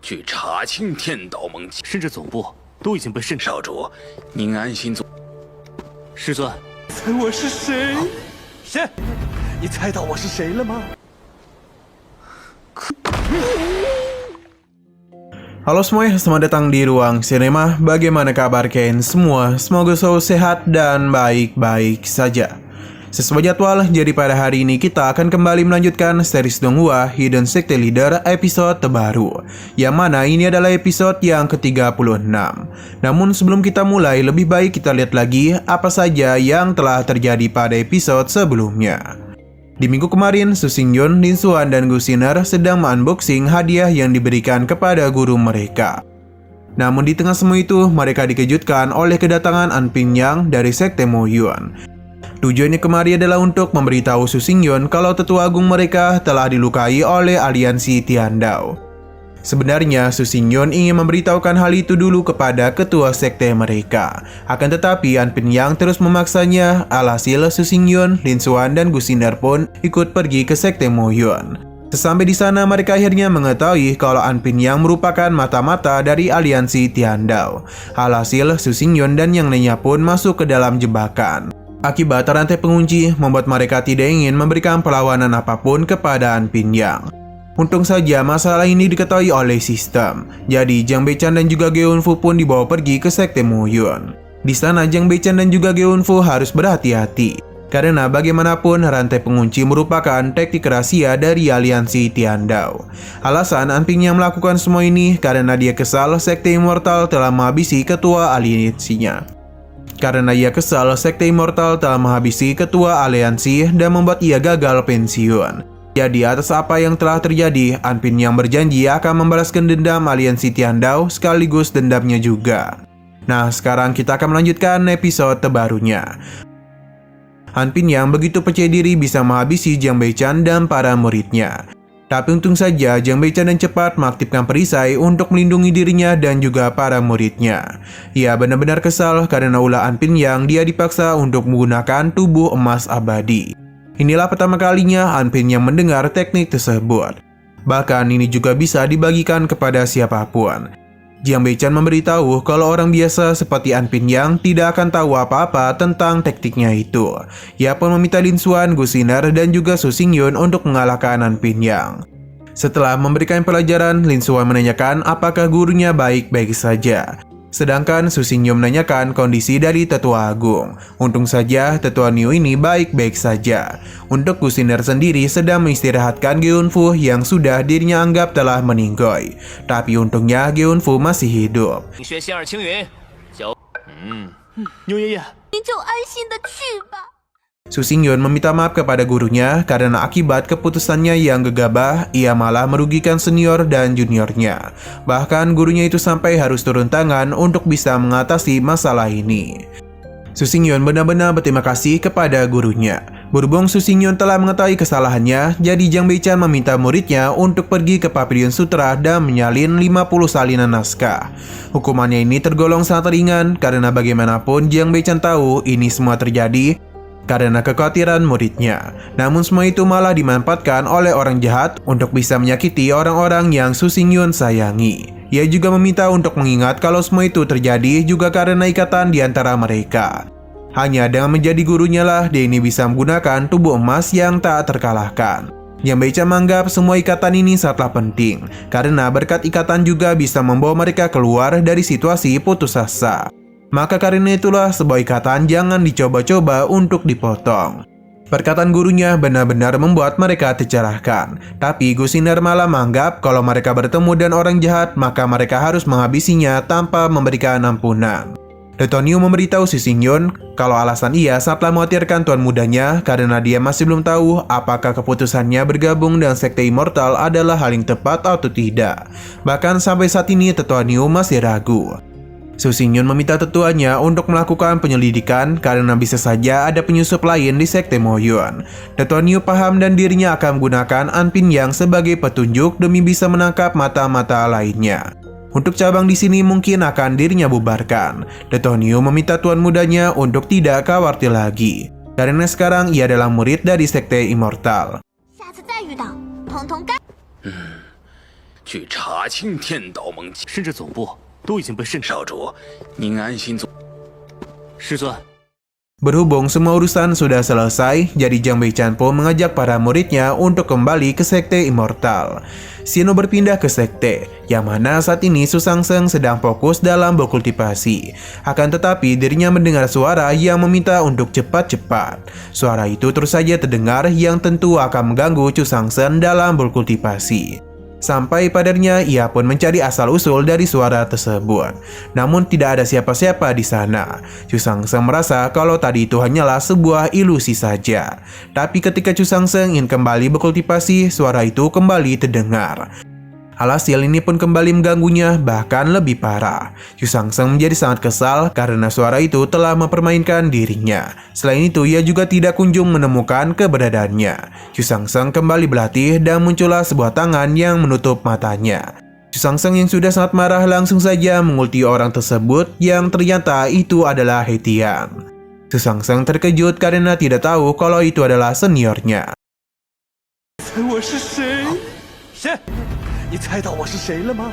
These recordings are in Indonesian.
去查清天道盟集，甚至总部都已经被渗透。少主，您安心做。师尊，猜我是谁？谁？你猜到我是谁了吗？ Halo semuanya, selamat datang di Ruang Sinema. Bagaimana kabar kalian semua? Semoga selalu sehat dan baik-baik saja. Sesuai jadwal, jadi pada hari ini kita akan kembali melanjutkan series Donghua Hidden Sekte Leader episode terbaru, yang mana ini adalah episode yang ke-36. Namun sebelum kita mulai, lebih baik kita lihat lagi apa saja yang telah terjadi pada episode sebelumnya. Di minggu kemarin, Su Xingyun, Lin Xuan, dan Gu Xiner sedang unboxing hadiah yang diberikan kepada guru mereka. Namun di tengah semua itu, mereka dikejutkan oleh kedatangan An Pingyang dari Sekte Mo Yuan. Tujuannya kemari adalah untuk memberitahu Su Xingyun kalau tetua agung mereka telah dilukai oleh aliansi Tiandao. Sebenarnya, Su Xingyun ingin memberitahukan hal itu dulu kepada ketua sekte mereka. Akan tetapi, An Pingyang terus memaksanya. Alhasil, Su Xingyun, Lin Xuan, dan Gu Xiner pun ikut pergi ke sekte Mo Yuan. Sesampai di sana, mereka akhirnya mengetahui kalau An Pingyang merupakan mata-mata dari aliansi Tiandao. Alhasil, Su Xingyun dan yang lainnya pun masuk ke dalam jebakan. Akibat rantai pengunci membuat mereka tidak ingin memberikan perlawanan apapun kepada An Pingyang. Untung saja masalah ini diketahui oleh sistem. Jadi Jiang Beichan dan juga Geunfu pun dibawa pergi ke sekte Mo Yuan. Di sana Jiang Beichan dan juga Geunfu harus berhati-hati, karena bagaimanapun rantai pengunci merupakan taktik rahasia dari aliansi Tiandao. Alasan An Pingyang melakukan semua ini karena dia kesal sekte Immortal telah menghabisi ketua aliansinya. Karena ia kesal sekte Immortal telah menghabisi ketua aliansi dan membuat ia gagal pensiun. Jadi atas apa yang telah terjadi, An Pingyang berjanji akan membalaskan dendam aliansi Tiandao sekaligus dendamnya juga. Nah, sekarang kita akan melanjutkan episode terbarunya. An Pingyang begitu percaya diri bisa menghabisi Jiang Beichan dan para muridnya. Tapi untung saja Jiang Beichan dan cepat mengaktifkan perisai untuk melindungi dirinya dan juga para muridnya. Ia benar-benar kesal karena ulah An Pingyang dia dipaksa untuk menggunakan tubuh emas abadi. Inilah pertama kalinya An Pingyang mendengar teknik tersebut. Bahkan ini juga bisa dibagikan kepada siapapun. Jiang Beichan memberitahu kalau orang biasa seperti An Pingyang tidak akan tahu apa-apa tentang tekniknya itu. Ia pun meminta Lin Xuan, Gu Xiner, dan juga Su Xingyun untuk mengalahkan An Pingyang. Setelah memberikan pelajaran, Lin Xuan menanyakan apakah gurunya baik-baik saja. Sedangkan Su Xingyun menanyakan kondisi dari tetua agung. Untung saja tetua Niu ini baik-baik saja. Untuk Gu Xiner sendiri sedang mengistirahatkan Geunfu yang sudah dirinya anggap telah meninggoy. Tapi untungnya Geunfu masih hidup. Su Xingyun meminta maaf kepada gurunya karena akibat keputusannya yang gegabah, ia malah merugikan senior dan juniornya. Bahkan gurunya itu sampai harus turun tangan untuk bisa mengatasi masalah ini. Su Xingyun benar-benar berterima kasih kepada gurunya. Berhubung Su Xingyun telah mengetahui kesalahannya, jadi Jiang Beichan meminta muridnya untuk pergi ke Pavilion Sutra dan menyalin 50 salinan naskah. Hukumannya ini tergolong sangat ringan karena bagaimanapun Jiang Beichan tahu ini semua terjadi karena kekhawatiran muridnya. Namun semua itu malah dimanfaatkan oleh orang jahat untuk bisa menyakiti orang-orang yang Su Xingyun sayangi. Ia juga meminta untuk mengingat kalau semua itu terjadi juga karena ikatan di antara mereka. Hanya dengan menjadi gurunya lah dia ini bisa menggunakan tubuh emas yang tak terkalahkan. Jiang Beichan menganggap semua ikatan ini sangatlah penting, karena berkat ikatan juga bisa membawa mereka keluar dari situasi putus asa. Maka karena itulah sebuah ikatan jangan dicoba-coba untuk dipotong. Perkataan gurunya benar-benar membuat mereka tercerahkan. Tapi Gu Xiner malah menganggap kalau mereka bertemu dan orang jahat, maka mereka harus menghabisinya tanpa memberikan ampunan. Tetua Niu memberitahu Su Xingyun kalau alasan ia sangatlah mengkhawatirkan tuan mudanya karena dia masih belum tahu apakah keputusannya bergabung dengan Sekte Immortal adalah hal yang tepat atau tidak. Bahkan sampai saat ini Tetua Niu masih ragu. Su Xingyun meminta tetuanya untuk melakukan penyelidikan karena bisa saja ada penyusup lain di sekte Mo Yuan. Tetua Niu paham dan dirinya akan menggunakan An Pingyang sebagai petunjuk demi bisa menangkap mata-mata lainnya. Untuk cabang di sini mungkin akan dirinya bubarkan. Tetua Niu meminta tuan mudanya untuk tidak khawatir lagi, karena sekarang ia adalah murid dari sekte Immortal. 去查清天道盟集。甚至总部都已经被渗透。少主，您安心做。师尊， Berhubung semua urusan sudah selesai, jadi Jiang Beichan pun mengajak para muridnya untuk kembali ke Sekte Immortal. Shino berpindah ke sekte, yang mana saat ini Su Shangsheng sedang fokus dalam berkultivasi. Akan tetapi dirinya mendengar suara yang meminta untuk cepat-cepat. Suara itu terus saja terdengar yang tentu akan mengganggu Su Shangsheng dalam berkultivasi. Sampai padarnya, ia pun mencari asal-usul dari suara tersebut. Namun tidak ada siapa-siapa di sana. Su Shangsheng merasa kalau tadi itu hanyalah sebuah ilusi saja. Tapi ketika Su Shangsheng ingin kembali berkultivasi, suara itu kembali terdengar. Alhasil ini pun kembali mengganggunya, bahkan lebih parah. Su Shangsheng menjadi sangat kesal karena suara itu telah mempermainkan dirinya. Selain itu, ia juga tidak kunjung menemukan keberadaannya. Su Shangsheng kembali berlatih dan muncullah sebuah tangan yang menutup matanya. Su Shangsheng yang sudah sangat marah langsung saja mengulti orang tersebut yang ternyata itu adalah He Tian. Su Shangsheng terkejut karena tidak tahu kalau itu adalah seniornya. 我是谁？谁？你猜到我是谁了吗？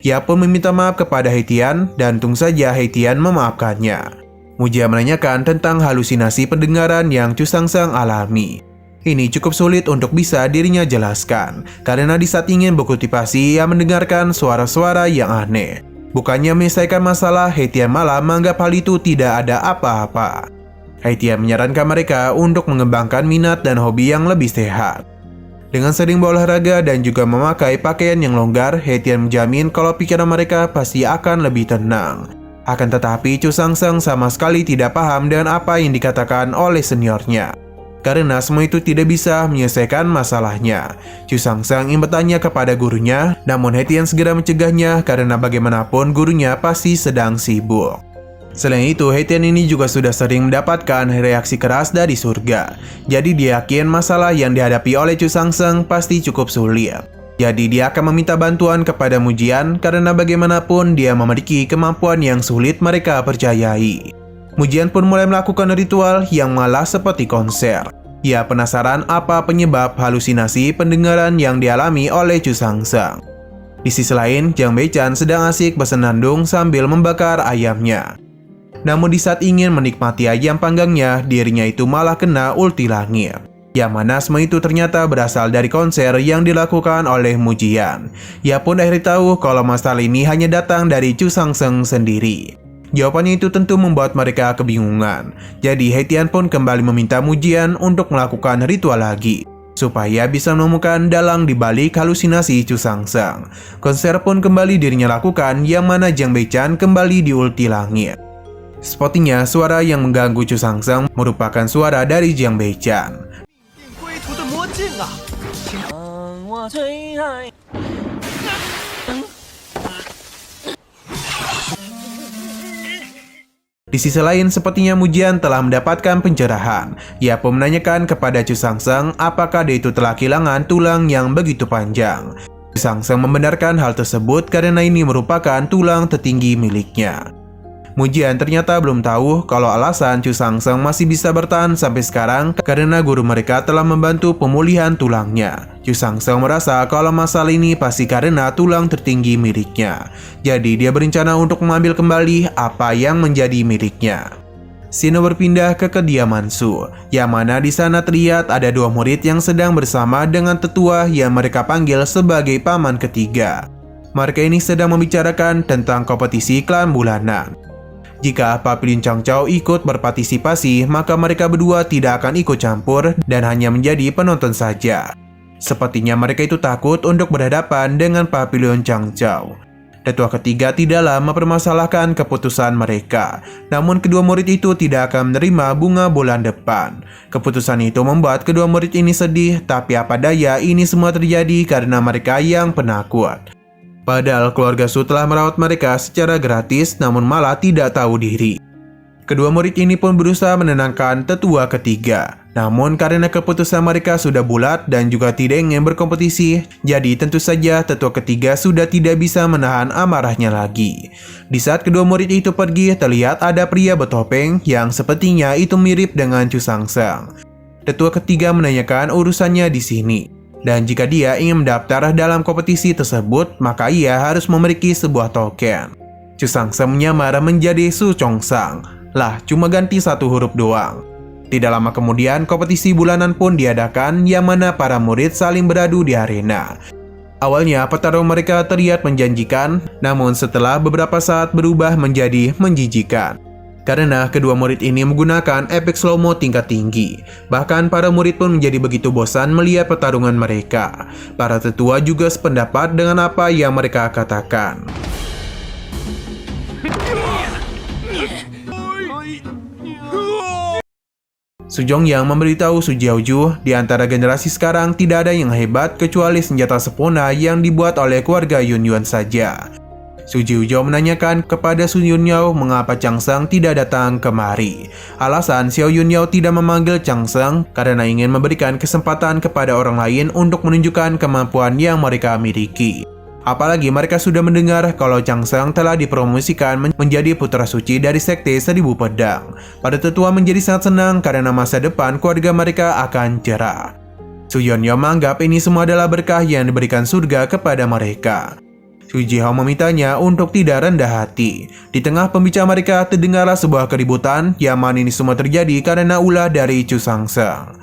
Ia pun meminta maaf kepada He Tian dan tentu saja He Tian memaafkannya. Mujia menanyakan tentang halusinasi pendengaran yang Su Shangsheng alami. Ini cukup sulit untuk bisa dirinya jelaskan, karena di saat ingin berkultivasi ia mendengarkan suara-suara yang aneh. Bukannya menyelesaikan masalah, He Tian malah menganggap hal itu tidak ada apa-apa. He Tian menyarankan mereka untuk mengembangkan minat dan hobi yang lebih sehat. Dengan sering berolahraga dan juga memakai pakaian yang longgar, He Tian menjamin kalau pikiran mereka pasti akan lebih tenang. Akan tetapi, Su Shangsheng sama sekali tidak paham dengan apa yang dikatakan oleh seniornya. Karena semua itu tidak bisa menyelesaikan masalahnya. Su Shangsheng ingin bertanya kepada gurunya, namun He Tian segera mencegahnya karena bagaimanapun gurunya pasti sedang sibuk. Selain itu, He Tian ini juga sudah sering mendapatkan reaksi keras dari surga. Jadi dia yakin masalah yang dihadapi oleh Su Shangsheng pasti cukup sulit. Jadi dia akan meminta bantuan kepada Mujian karena bagaimanapun dia memiliki kemampuan yang sulit mereka percayai. Mujian pun mulai melakukan ritual yang malah seperti konser. Ia penasaran apa penyebab halusinasi pendengaran yang dialami oleh Su Shangsheng. Di sisi lain, Jiang Beichan sedang asik bersenandung sambil membakar ayamnya. Namun di saat ingin menikmati ayam panggangnya, dirinya itu malah kena ulti langit. Yang mana semua itu ternyata berasal dari konser yang dilakukan oleh Mujian. Ia pun akhirnya tahu kalau masalah ini hanya datang dari Su Shangsheng sendiri. Jawabannya itu tentu membuat mereka kebingungan. Jadi He Tian pun kembali meminta Mujian untuk melakukan ritual lagi, supaya bisa menemukan dalang di balik halusinasi Su Shangsheng. Konser pun kembali dirinya lakukan, yang mana Jiang Beichan kembali di ulti langit. Sepertinya suara yang mengganggu Su Shangsheng merupakan suara dari Jiang Beichan. Di sisi lain, sepertinya Mujian telah mendapatkan pencerahan. Ia pun menanyakan kepada Su Shangsheng apakah dia itu telah kehilangan tulang yang begitu panjang. Su Shangsheng membenarkan hal tersebut karena ini merupakan tulang tertinggi miliknya. Mujian ternyata belum tahu kalau alasan Su Shangsheng masih bisa bertahan sampai sekarang karena guru mereka telah membantu pemulihan tulangnya. Su Shangsheng merasa kalau masalah ini pasti karena tulang tertinggi miliknya. Jadi dia berencana untuk mengambil kembali apa yang menjadi miliknya. Shino berpindah ke kediaman Su, yang mana di sana terlihat ada dua murid yang sedang bersama dengan tetua yang mereka panggil sebagai paman ketiga. Mereka ini sedang membicarakan tentang kompetisi klan bulanan. Jika Papilin Changchao ikut berpartisipasi, maka mereka berdua tidak akan ikut campur dan hanya menjadi penonton saja. Sepertinya mereka itu takut untuk berhadapan dengan Papilin Changchao. Tetua ketiga tidaklah mempermasalahkan keputusan mereka, namun kedua murid itu tidak akan menerima bunga bulan depan. Keputusan itu membuat kedua murid ini sedih, tapi apa daya ini semua terjadi karena mereka yang penakut. Padahal keluarga Su telah merawat mereka secara gratis, namun malah tidak tahu diri. Kedua murid ini pun berusaha menenangkan tetua ketiga. Namun karena keputusan mereka sudah bulat dan juga tidak ingin berkompetisi, jadi tentu saja tetua ketiga sudah tidak bisa menahan amarahnya lagi. Di saat kedua murid itu pergi, terlihat ada pria bertopeng yang sepertinya itu mirip dengan Su Shangsheng. tetua ketiga menanyakan urusannya di sini. Dan jika dia ingin mendaftar dalam kompetisi tersebut, maka ia harus memiliki sebuah token. Chu Sangseng menyamar menjadi Su Chongsang. Lah, cuma ganti satu huruf doang. Tidak lama kemudian, kompetisi bulanan pun diadakan yang mana para murid saling beradu di arena. Awalnya, pertarungan mereka terlihat menjanjikan, namun setelah beberapa saat berubah menjadi menjijikan. Karena kedua murid ini menggunakan efek slow-mo tingkat tinggi. Bahkan para murid pun menjadi begitu bosan melihat pertarungan mereka. Para tetua juga sependapat dengan apa yang mereka katakan. Su Jongyang memberitahu Su Jiaoju, di antara generasi sekarang tidak ada yang hebat kecuali senjata sempurna yang dibuat oleh keluarga Yun Yuan saja. Su Jiaoju menanyakan kepada Su Yunyao mengapa Changsang tidak datang kemari. Alasan Xiao Yunyao tidak memanggil Changsang karena ingin memberikan kesempatan kepada orang lain untuk menunjukkan kemampuan yang mereka miliki. Apalagi mereka sudah mendengar kalau Changsang telah dipromosikan menjadi putra suci dari Sekte Seribu Pedang. Para tetua menjadi sangat senang karena masa depan keluarga mereka akan cerah. Su Yunyao menganggap ini semua adalah berkah yang diberikan surga kepada mereka. Su Jihao memintanya untuk tidak rendah hati. Di tengah pembicaraan mereka terdengarlah sebuah keributan yang mana ini semua terjadi karena ulah dari Chu Sangseng.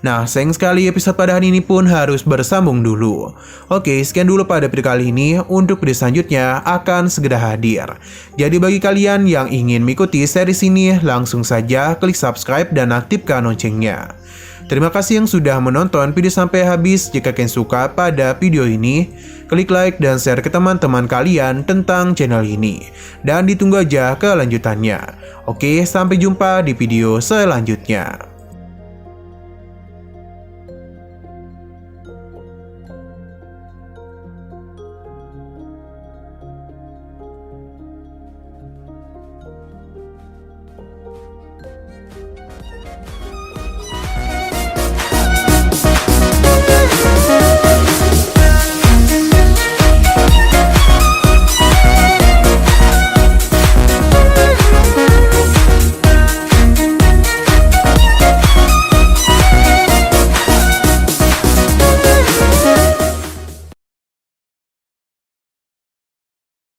Nah, sayang sekali episode pada hari ini pun harus bersambung dulu. Oke, sekian dulu pada video kali ini. Untuk video selanjutnya akan segera hadir. Jadi bagi kalian yang ingin mengikuti series ini, langsung saja klik subscribe dan aktifkan loncengnya. Terima kasih yang sudah menonton video sampai habis. Jika kalian suka pada video ini, klik like dan share ke teman-teman kalian tentang channel ini. Dan ditunggu aja kelanjutannya. Oke, sampai jumpa di video selanjutnya.